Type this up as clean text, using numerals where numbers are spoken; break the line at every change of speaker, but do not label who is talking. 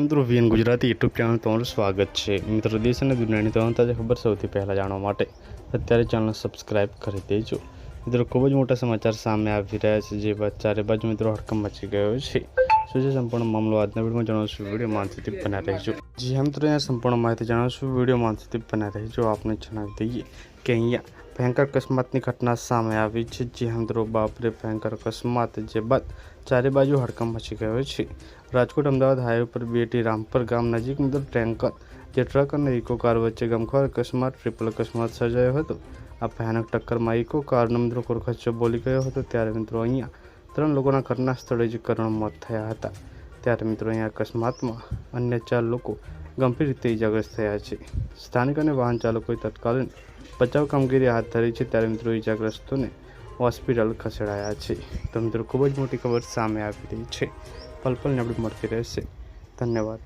મિત્રો VN Gujarati YouTube channel તમારું સ્વાગત છે। મિત્રો દેશ અને દુનિયાની તમામ તાજા ખબર સૌથી પહેલાં જાણવા માટે અત્યારે ચેનલ સબસ્ક્રાઇબ કરી દેજો। મિત્રો ખૂબ જ મોટા સમાચાર સામે આવી રહ્યા છે, જે બાદ ચારે બાજુ મિત્રો હડકંપ મચી ગયો છે। શું છે સંપૂર્ણ મામલો આજના વિડીયોમાં જણાવશું, વિડીયોમાં અંત સુધી બન્યા રહેજો। જી હા મિત્રો, અહીંયા સંપૂર્ણ માહિતી જણાવશું, વિડીયોમાં અંત સુધી બન્યા રહેજો। આપને જણાવી દઈએ કે અહીંયા ભયંકર અકસ્માતની ઘટના સામે આવી છે। જી હા મિત્રો, બાપરે ભયંકર અકસ્માત, જે બાદ ચારે બાજુ હડકંપ મચી ગયો છે। રાજકોટ અમદાવાદ હાઈવે પર બેટી રામપર ગામ નજીક મિત્રો ટેન્કર જે ટ્રક અને ઇકો કાર વચ્ચે ગમખ્વાર અકસ્માત ટ્રિપલ અકસ્માત સર્જાયો હતો। આ ભયાનક ટક્કરમાં ઇકો કારનો મિત્રો કોરખચ્ચો બોલી ગયો હતો, ત્યારે મિત્રો અહીંયા 3 લોકોના ઘટના સ્થળે જ કરુણ મોત થયા હતા। ત્યારે મિત્રો અહીંયા અકસ્માતમાં અન્ય 4 લોકો ગંભીર રીતે ઇજાગ્રસ્ત થયા છે। સ્થાનિક અને વાહન ચાલકોએ તત્કાલીન બચાવ કામગીરી હાથ ધરી છે, ત્યારે મિત્રો ઇજાગ્રસ્તોને હોસ્પિટલ ખસેડાયા છે। તો મિત્રો ખૂબ જ મોટી ખબર સામે આવી રહી છે, પલ પલની અપડેટ મળતી રહેશે। ધન્યવાદ।